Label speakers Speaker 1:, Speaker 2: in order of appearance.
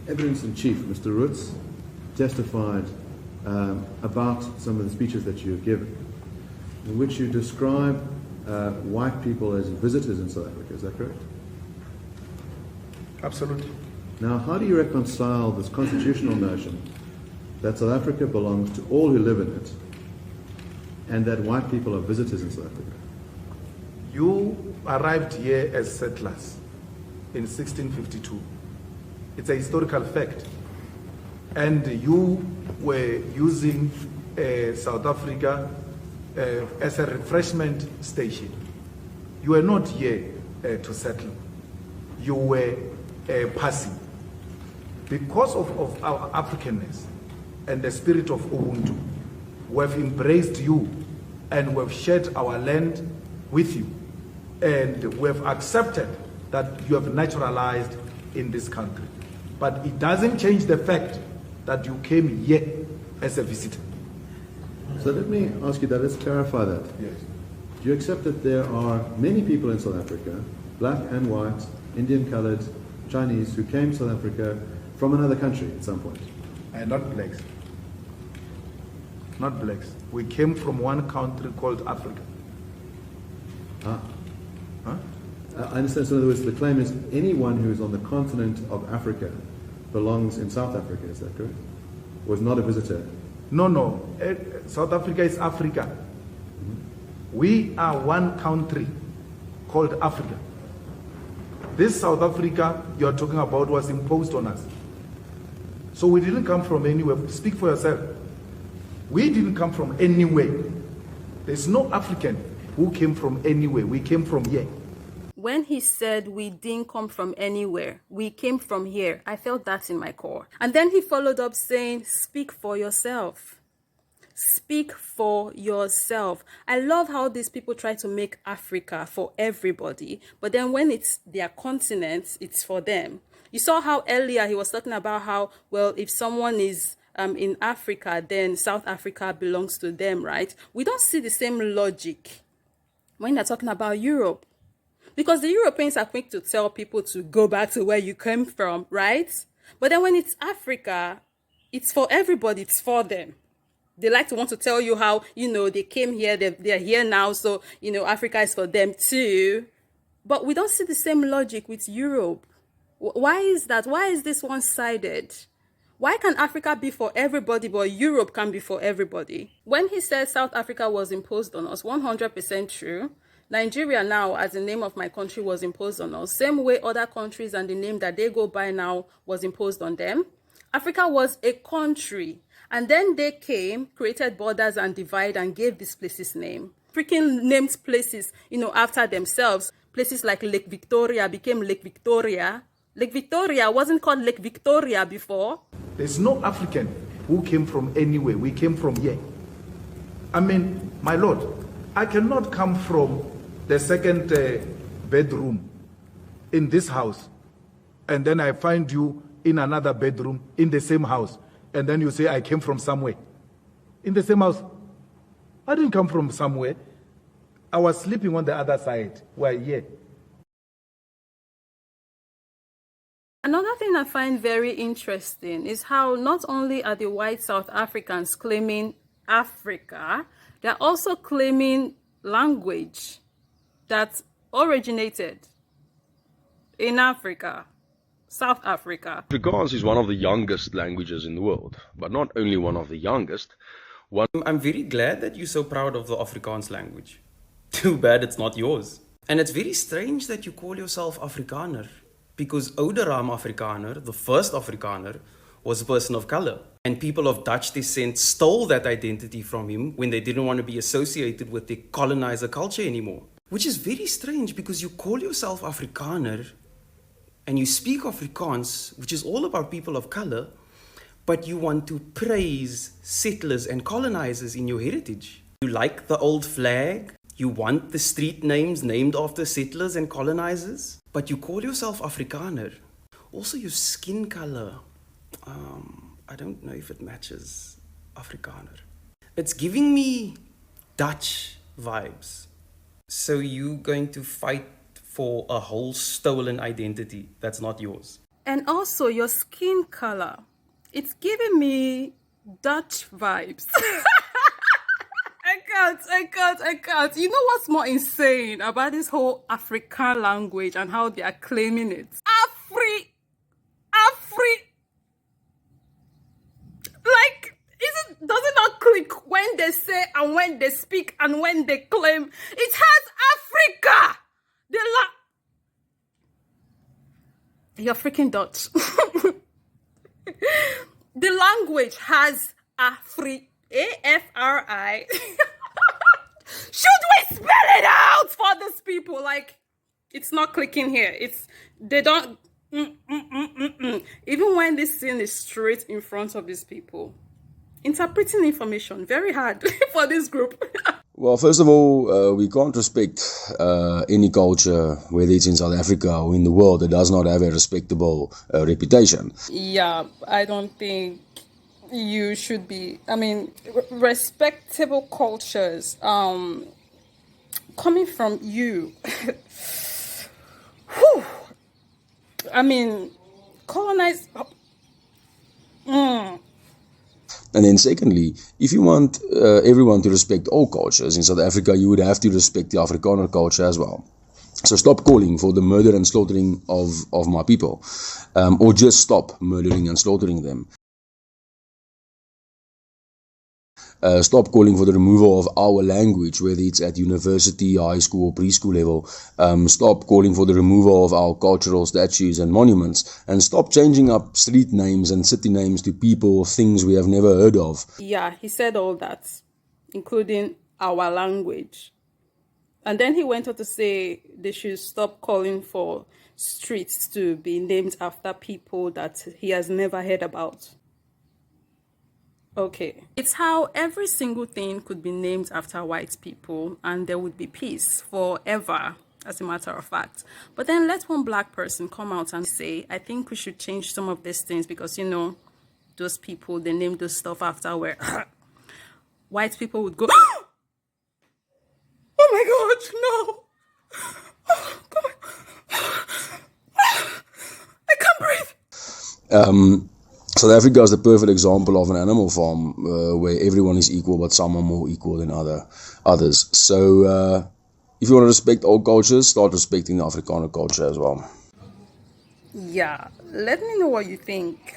Speaker 1: evidence-in-chief, Mr. Roots, testified about some of the speeches that you have given, in which you describe white people as visitors in South Africa. Is that correct?
Speaker 2: Absolutely.
Speaker 1: Now, how do you reconcile this constitutional notion that South Africa belongs to all who live in it, and that white people are visitors in South Africa?
Speaker 2: You arrived here as settlers in 1652. It's a historical fact. And you were using South Africa as a refreshment station. You were not here to settle. You were passing. Because of our Africanness and the spirit of Ubuntu, we have embraced you and we have shared our land with you. And we have accepted that you have naturalized in this country. But it doesn't change the fact that you came here as a visitor.
Speaker 1: So let me ask you that, let's clarify that.
Speaker 2: Yes.
Speaker 1: Do you accept that there are many people in South Africa, black and white, Indian colored, Chinese, who came to South Africa from another country at some point?
Speaker 2: Not blacks. Not blacks. We came from one country called Africa.
Speaker 1: Ah.
Speaker 2: Huh?
Speaker 1: I understand. So in other words, the claim is anyone who is on the continent of Africa belongs in South Africa, is that correct? Or is not a visitor?
Speaker 2: No. South Africa is Africa. We are one country called Africa. This South Africa you are talking about was imposed on us. So we didn't come from anywhere. Speak for yourself. We didn't come from anywhere. There's no African who came from anywhere. We came from here.
Speaker 3: When he said we didn't come from anywhere, we came from here, I felt that in my core. And then he followed up saying, speak for yourself. Speak for yourself. I love how these people try to make Africa for everybody, but then when it's their continent, it's for them. You saw how earlier he was talking about how, well, if someone is in Africa, then South Africa belongs to them, right? We don't see the same logic when they're talking about Europe. Because the Europeans are quick to tell people to go back to where you came from, right? But then when it's Africa, it's for everybody, it's for them. They like to want to tell you how, they came here, they're here now, so, Africa is for them too. But we don't see the same logic with Europe. Why is that? Why is this one-sided? Why can Africa be for everybody, but Europe can be for everybody? When he said South Africa was imposed on us, 100% true. Nigeria now, as the name of my country, was imposed on us. Same way other countries and the name that they go by now was imposed on them. Africa was a country. And then they came, created borders and divide and gave these places name. Freaking named places, after themselves. Places like Lake Victoria became Lake Victoria. Lake Victoria wasn't called Lake Victoria before.
Speaker 2: There's no African who came from anywhere. We came from here. I mean, my Lord, I cannot come from the second bedroom in this house, and then I find you in another bedroom in the same house, and then you say I came from somewhere. In the same house. I didn't come from somewhere. I was sleeping on the other side. We're here.
Speaker 3: Another thing I find very interesting is how not only are the white South Africans claiming Africa, they're also claiming language that originated in Africa, South Africa.
Speaker 4: Afrikaans is one of the youngest languages in the world, but not only one of the youngest.
Speaker 5: I'm very glad that you're so proud of the Afrikaans language. Too bad it's not yours. And it's very strange that you call yourself Afrikaner, because Ouderam Afrikaner, the first Afrikaner, was a person of color. And people of Dutch descent stole that identity from him when they didn't want to be associated with the colonizer culture anymore. Which is very strange because you call yourself Afrikaner and you speak Afrikaans, which is all about people of color, but you want to praise settlers and colonizers in your heritage. You like the old flag, you want the street names named after settlers and colonizers, but you call yourself Afrikaner. Also your skin color, I don't know if it matches Afrikaner. It's giving me Dutch vibes. So you're going to fight for a whole stolen identity that's not yours.
Speaker 3: And also your skin color. It's giving me Dutch vibes. I can't. You know what's more insane about this whole African language and how they are claiming it? Like, does it not click when they say and when they speak and when they claim? It has Africa! You're freaking Dutch. The language has Afri. A-F-R-I. Should we spell it out for these people? Like, it's not clicking here. They don't. Even when this thing is straight in front of these people. Interpreting information, very hard for this group.
Speaker 6: Well, first of all, we can't respect any culture, whether it's in South Africa or in the world, that does not have a respectable reputation.
Speaker 3: Yeah, I don't think you should be. I mean, respectable cultures coming from you. Whew. I mean, colonize.
Speaker 6: And then secondly, if you want everyone to respect all cultures in South Africa, you would have to respect the Afrikaner culture as well. So stop calling for the murder and slaughtering of my people, or just stop murdering and slaughtering them. Stop calling for the removal of our language, whether it's at university, high school, or preschool level. Stop calling for the removal of our cultural statues and monuments. And stop changing up street names and city names to people or things we have never heard of.
Speaker 3: Yeah, he said all that, including our language. And then he went on to say they should stop calling for streets to be named after people that he has never heard about. Okay. It's how every single thing could be named after white people and there would be peace forever, as a matter of fact. But then let one black person come out and say, I think we should change some of these things because, you know, those people, they named those stuff after where white people would go, oh my God, no. Oh, God. I can't breathe.
Speaker 6: South Africa is the perfect example of an animal farm where everyone is equal, but some are more equal than others. So if you want to respect all cultures, start respecting the Afrikaner culture as well.
Speaker 3: Yeah, let me know what you think.